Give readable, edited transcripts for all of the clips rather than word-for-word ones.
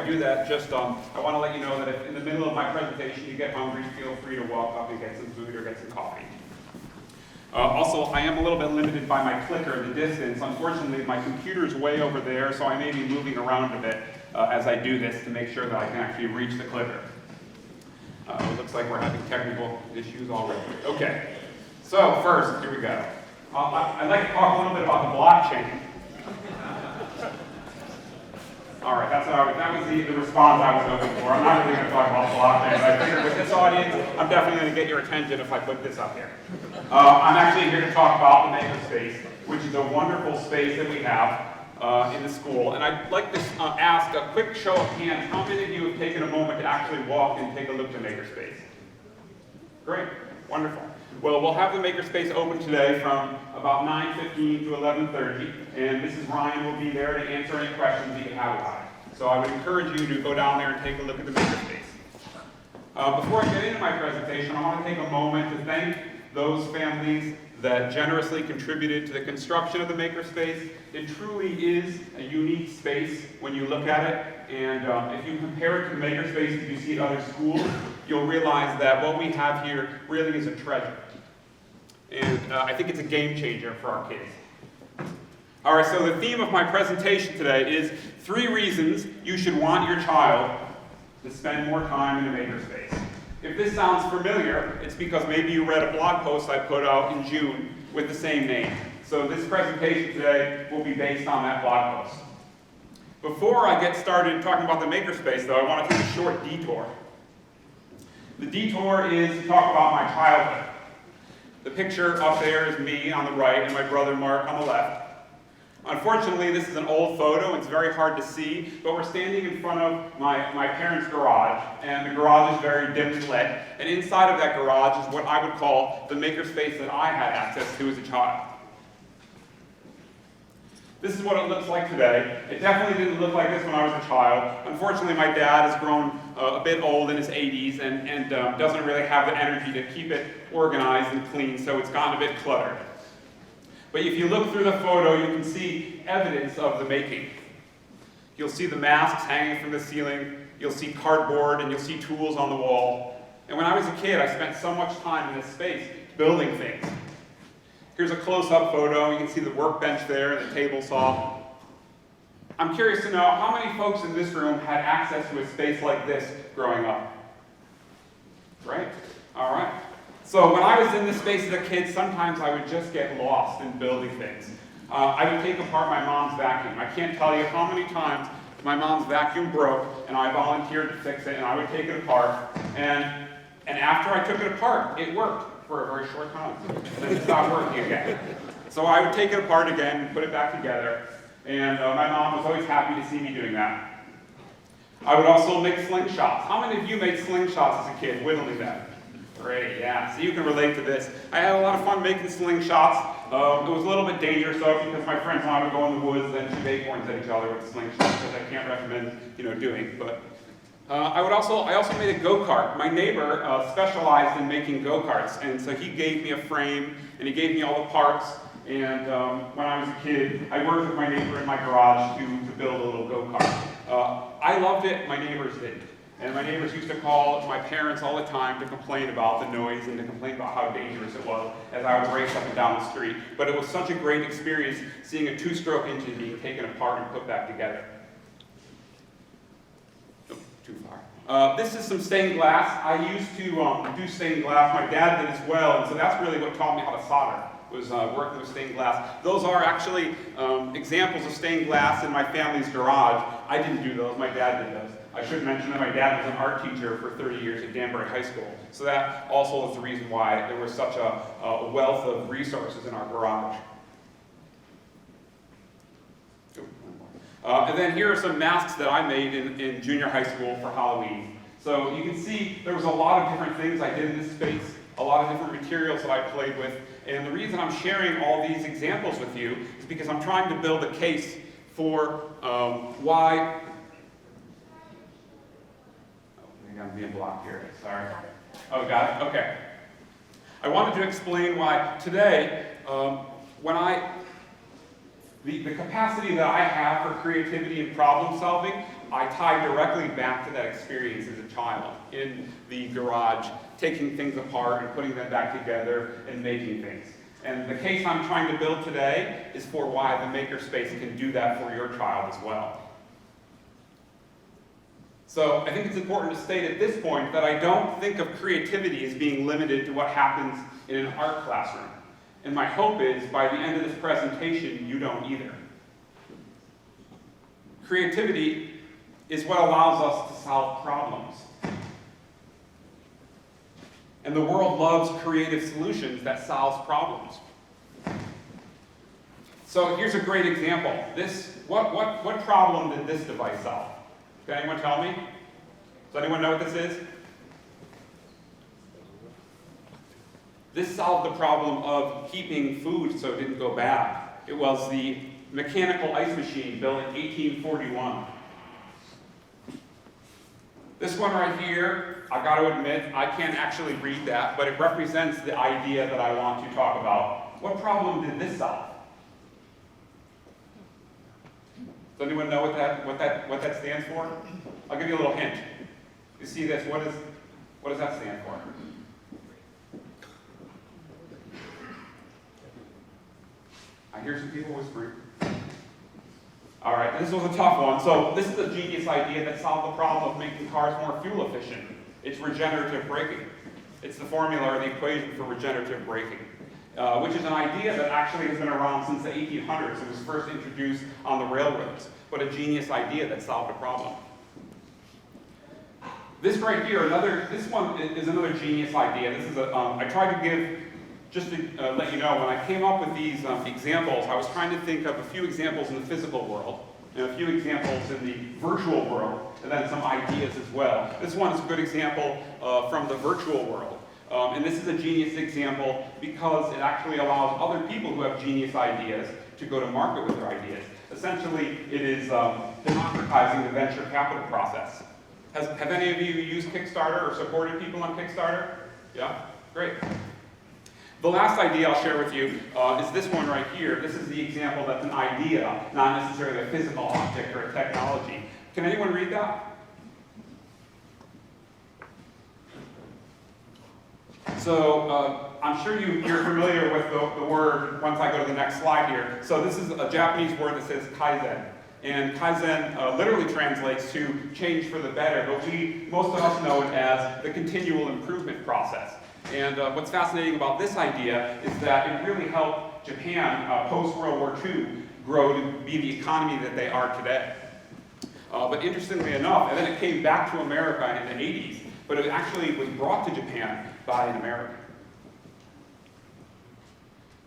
I do that, just I want to let you know that if in the middle of my presentation you get hungry, feel free to walk up and get some food or get some coffee. Also, I am a little bit limited by my clicker, the distance. Unfortunately, my computer's way over there, so I may be moving around a bit as I do this to make sure that I can actually reach the clicker. It looks like we're having technical issues already. Okay, so first, here we go. I'd like to talk a little bit about the blockchain. All right, that was the response I was hoping for. I'm not really going to talk about blockchain, but I figured with this audience, I'm definitely going to get your attention if I put this up here. I'm actually here to talk about the Makerspace, which is a wonderful space that we have in the school. And I'd like to ask a quick show of hands, how many of you have taken a moment to actually walk and take a look at Makerspace? Great, wonderful. Well, we'll have the Makerspace open today from about 9:15 to 11:30, and Mrs. Ryan will be there to answer any questions that you have about it. So I would encourage you to go down there and take a look at the Makerspace. Before I get into my presentation, I want to take a moment to thank those families that generously contributed to the construction of the Makerspace. It truly is a unique space when you look at it, and if you compare it to the Makerspace that you see at other schools, you'll realize that what we have here really is a treasure. And I think it's a game changer for our kids. All right, so the theme of my presentation today is 3 reasons you should want your child to spend more time in the Makerspace. If this sounds familiar, it's because maybe you read a blog post I put out in June with the same name. So this presentation today will be based on that blog post. Before I get started talking about the Makerspace, though, I want to take a short detour. The detour is to talk about my childhood. The picture up there is me on the right and my brother Mark on the left. Unfortunately, this is an old photo. It's very hard to see, but we're standing in front of my parents' garage, and the garage is very dimly lit. And inside of that garage is what I would call the Makerspace that I had access to as a child. This is what it looks like today. It definitely didn't look like this when I was a child. Unfortunately, my dad has grown a bit old in his 80s and doesn't really have the energy to keep it organized and clean, so it's gotten a bit cluttered. But if you look through the photo, you can see evidence of the making. You'll see the masks hanging from the ceiling, you'll see cardboard, and you'll see tools on the wall. And when I was a kid, I spent so much time in this space building things. Here's a close-up photo. You can see the workbench there and the table saw. I'm curious to know how many folks in this room had access to a space like this growing up? Right? All right. So when I was in this space as a kid, sometimes I would just get lost in building things. I would take apart my mom's vacuum. I can't tell you how many times my mom's vacuum broke, and I volunteered to fix it, and I would take it apart. And after I took it apart, it worked for a very short time. Then it stopped working again. So I would take it apart again and put it back together. And my mom was always happy to see me doing that. I would also make slingshots. How many of you made slingshots as a kid, whittling them? Great, yeah, so you can relate to this. I had a lot of fun making slingshots. It was a little bit dangerous though, because my friends and I would go in the woods and shoot acorns at each other with slingshots, which I can't recommend, doing. But I also made a go-kart. My neighbor specialized in making go-karts, and so he gave me a frame and he gave me all the parts. And when I was a kid, I worked with my neighbor in my garage to build a little go-kart. I loved it, my neighbors didn't. And my neighbors used to call my parents all the time to complain about the noise and to complain about how dangerous it was as I would race up and down the street. But it was such a great experience seeing a 2-stroke engine being taken apart and put back together. Oh, too far. This is some stained glass. I used to do stained glass. My dad did as well, and so that's really what taught me how to solder, was working with stained glass. Those are actually examples of stained glass in my family's garage. I didn't do those, my dad did those. I should mention that my dad was an art teacher for 30 years at Danbury High School. So that also is the reason why there was such a wealth of resources in our garage. And then here are some masks that I made in junior high school for Halloween. So you can see there was a lot of different things I did in this space, a lot of different materials that I played with. And the reason I'm sharing all these examples with you is because I'm trying to build a case for why... I'm being blocked here, sorry. Oh, got it? Okay. I wanted to explain why today, the capacity that I have for creativity and problem solving, I tie directly back to that experience as a child in the garage, taking things apart and putting them back together and making things. And the case I'm trying to build today is for why the Makerspace can do that for your child as well. So I think it's important to state at this point that I don't think of creativity as being limited to what happens in an art classroom. And my hope is, by the end of this presentation, you don't either. Creativity is what allows us to solve problems. And the world loves creative solutions that solve problems. So here's a great example. What problem did this device solve? Can anyone tell me? Does anyone know what this is? This solved the problem of keeping food so it didn't go bad. It was the mechanical ice machine built in 1841. This one right here, I got to admit, I can't actually read that, but it represents the idea that I want to talk about. What problem did this solve? Does anyone know what that stands for? I'll give you a little hint. You see this? What does that stand for? I hear some people whispering. All right, this was a tough one. So this is a genius idea that solved the problem of making cars more fuel efficient. It's regenerative braking. It's the formula or the equation for regenerative braking, which is an idea that actually has been around since the 1800s. It was first introduced on the railroads, but a genius idea that solved a problem. This right here, this one is another genius idea. This is I tried to give, just to let you know, when I came up with these examples, I was trying to think of a few examples in the physical world, and a few examples in the virtual world, and then some ideas as well. This one is a good example from the virtual world. And this is a genius example because it actually allows other people who have genius ideas to go to market with their ideas. Essentially, it is democratizing the venture capital process. Have any of you used Kickstarter or supported people on Kickstarter? Yeah? Great. The last idea I'll share with you is this one right here. This is the example that's an idea, not necessarily a physical object or a technology. Can anyone read that? So I'm sure you're familiar with the word once I go to the next slide here. So this is a Japanese word that says Kaizen. And Kaizen literally translates to change for the better, but most of us know it as the continual improvement process. And what's fascinating about this idea is that it really helped Japan post-World War II grow to be the economy that they are today. But interestingly enough, and then it came back to America in the 80s, but it actually was brought to Japan by an American.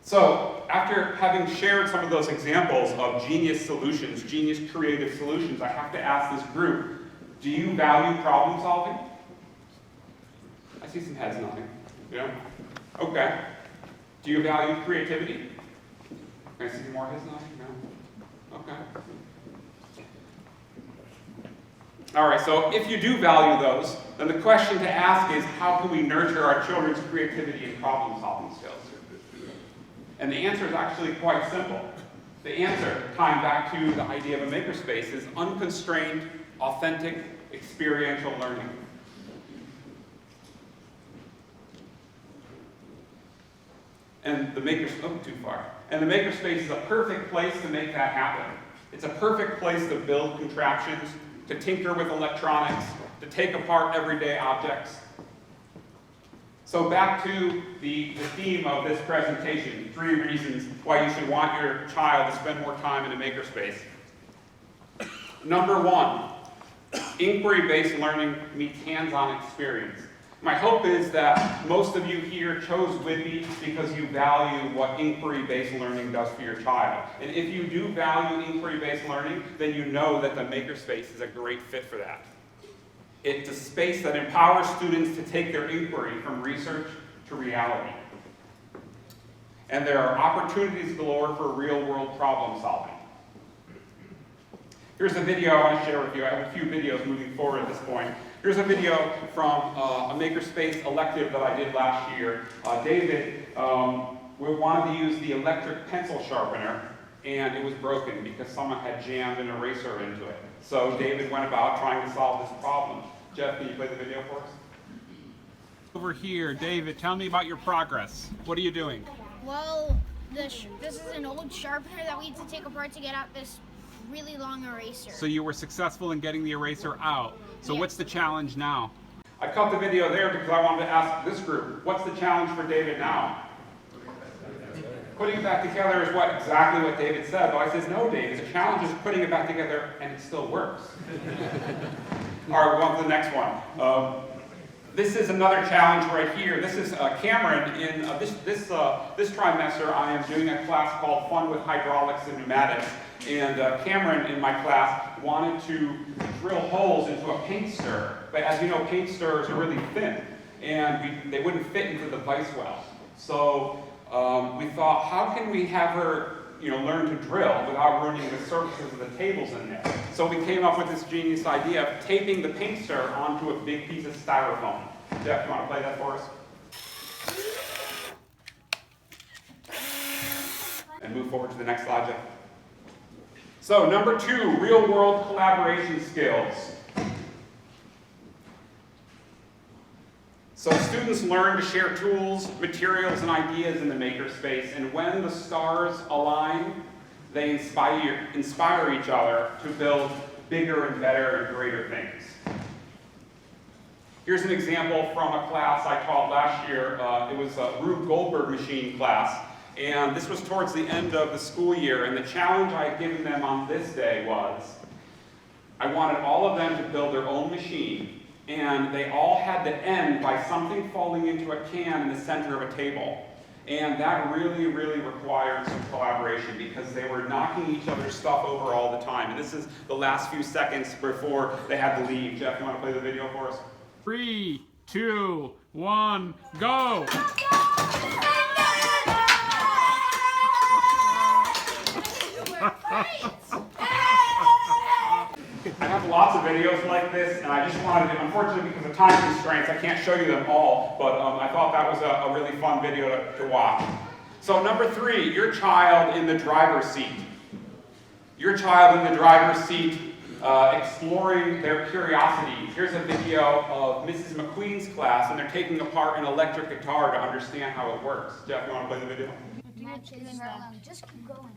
So, after having shared some of those examples of genius solutions, genius creative solutions, I have to ask this group, do you value problem solving? I see some heads nodding. Yeah? Okay. Do you value creativity? Can I see some more heads nodding? No? Okay. All right, so if you do value those, then the question to ask is, how can we nurture our children's creativity and problem-solving skills? And the answer is actually quite simple. The answer, tying back to the idea of a makerspace, is unconstrained, authentic, experiential learning. And the makerspace is a perfect place to make that happen. It's a perfect place to build contraptions, to tinker with electronics, to take apart everyday objects. So back to the theme of this presentation, 3 reasons why you should want your child to spend more time in a makerspace. Number 1, inquiry-based learning meets hands-on experience. My hope is that most of you here chose Whitby because you value what inquiry-based learning does for your child. And if you do value inquiry-based learning, then you know that the Makerspace is a great fit for that. It's a space that empowers students to take their inquiry from research to reality. And there are opportunities galore for real-world problem solving. Here's a video I want to share with you. I have a few videos moving forward at this point. Here's a video from a Makerspace elective that I did last year. David, we wanted to use the electric pencil sharpener, and it was broken because someone had jammed an eraser into it. So David went about trying to solve this problem. Jeff, can you play the video for us? Over here, David, tell me about your progress. What are you doing? Well, this is an old sharpener that we had to take apart to get out this really long eraser. So you were successful in getting the eraser out. So Yes. what's the challenge now? I cut the video there because I wanted to ask this group, what's the challenge for David now? Putting it back together is exactly what David said, but I said, no, David, the challenge is putting it back together and it still works. All right, we're on to the next one. This is another challenge right here. This is Cameron. In this trimester, I am doing a class called Fun with Hydraulics and Pneumatics. And Cameron in my class wanted to drill holes into a paint stir. But as you know, paint stirrers are really thin, and they wouldn't fit into the vise well. So we thought, how can we have her learn to drill without ruining the surfaces of the tables in there? So we came up with this genius idea of taping the paint stir onto a big piece of styrofoam. Jeff, you want to play that for us? And move forward to the next slide, Jeff. So number 2, real-world collaboration skills. So students learn to share tools, materials, and ideas in the Makerspace, and when the stars align, they inspire each other to build bigger and better and greater things. Here's an example from a class I taught last year. It was a Rube Goldberg machine class, and this was towards the end of the school year, and the challenge I had given them on this day was, I wanted all of them to build their own machine, and they all had to end by something falling into a can in the center of a table. And that really, really required some collaboration because they were knocking each other's stuff over all the time. And this is the last few seconds before they had to leave. Jeff, you want to play the video for us? 3, 2, 1, go! I have lots of videos like this, and I just wanted to, unfortunately because of time constraints, I can't show you them all, but I thought that was a really fun video to watch. So number 3, your child in the driver's seat. Your child in the driver's seat exploring their curiosities. Here's a video of Mrs. McQueen's class, and they're taking apart an electric guitar to understand how it works. Jeff, you want to play the video? Just keep going.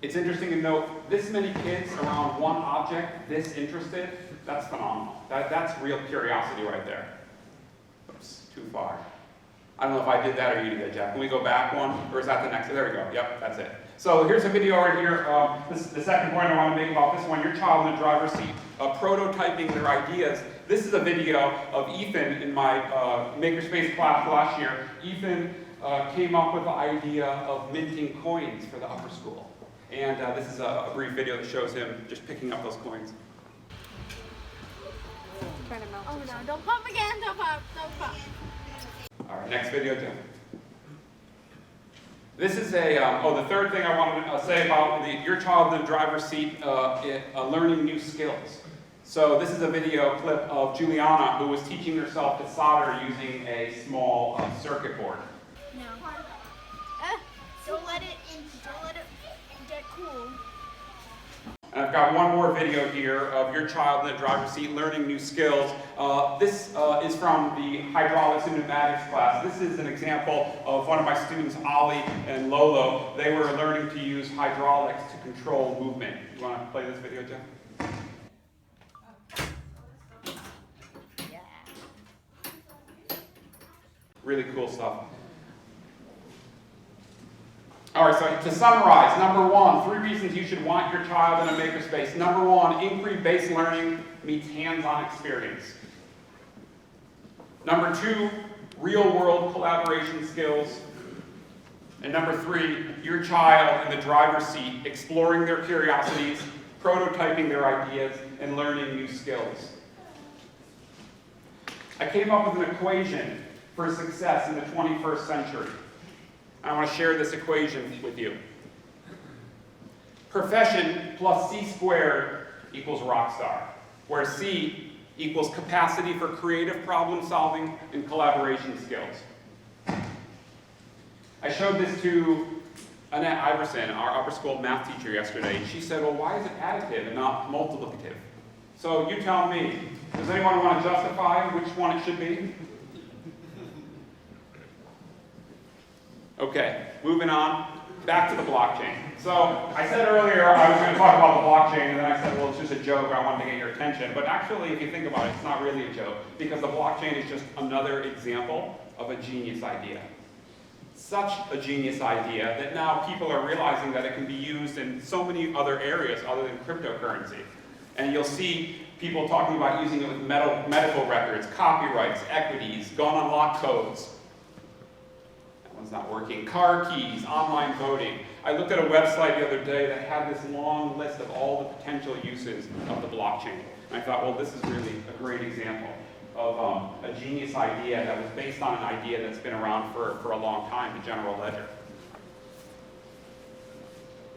It's interesting to note, this many kids around one object, this interested, that's phenomenal. That's real curiosity right there. Oops, too far. I don't know if I did that or you did that, Jeff. Can we go back one? Or is that the next? There we go. Yep, that's it. So here's a video right here. The second point I want to make about this one, your child in the driver's seat, prototyping their ideas. This is a video of Ethan in my Makerspace class last year. Ethan came up with the idea of minting coins for the upper school. And this is a brief video that shows him just picking up those coins. Oh no, don't pump again, don't pump. All right, next video, Jim. This is the third thing I wanted to say about your child in the driver's seat, learning new skills. So this is a video clip of Juliana, who was teaching herself to solder using a small circuit board. No. Don't let it get cool. And I've got one more video here of your child in the driver's seat learning new skills. This is from the hydraulics and pneumatics class. This is an example of one of my students, Ollie and Lolo. They were learning to use hydraulics to control movement. You want to play this video, Jen? Yeah. Really cool stuff. All right, so to summarize, number 1, 3 reasons you should want your child in a makerspace. Number 1, inquiry-based learning meets hands-on experience. Number 2, real-world collaboration skills. And number 3, your child in the driver's seat, exploring their curiosities, prototyping their ideas, and learning new skills. I came up with an equation for success in the 21st century. I want to share this equation with you. Profession plus C squared equals rock star, where C equals capacity for creative problem solving and collaboration skills. I showed this to Annette Iverson, our upper school math teacher, yesterday. She said, well, why is it additive and not multiplicative? So you tell me, does anyone want to justify which one it should be? Okay, moving on, back to the blockchain. So I said earlier I was going to talk about the blockchain, and then I said, well, it's just a joke, I wanted to get your attention. But actually, if you think about it, it's not really a joke, because the blockchain is just another example of a genius idea. Such a genius idea that now people are realizing that it can be used in so many other areas other than cryptocurrency. And you'll see people talking about using it with medical records, copyrights, equities, gone unlock codes. That one's not working. Car keys, online voting. I looked at a website the other day that had this long list of all the potential uses of the blockchain. And I thought, well, this is really a great example of a genius idea that was based on an idea that's been around for a long time, the general ledger.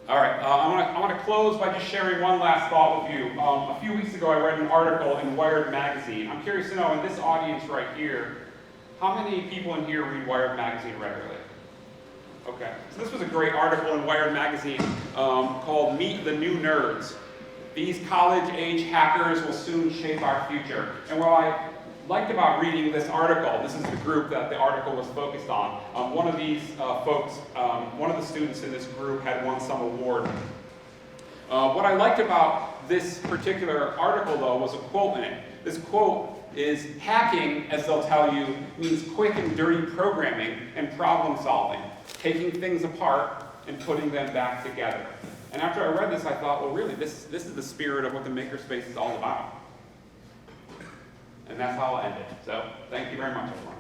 All right, I want to close by just sharing one last thought with you. A few weeks ago, I read an article in Wired magazine. I'm curious to know, in this audience right here, how many people in here read Wired magazine regularly? Okay, so this was a great article in Wired magazine called Meet the New Nerds. These college-age hackers will soon shape our future. And what I liked about reading this article, this is the group that the article was focused on. One of these folks, one of the students in this group had won some award. What I liked about this particular article, though, was a quote in it. This quote is, hacking, as they'll tell you, means quick and dirty programming and problem solving, taking things apart and putting them back together. And after I read this, I thought, well, really, this is the spirit of what the Makerspace is all about. And that's how I'll end it. So, thank you very much, everyone.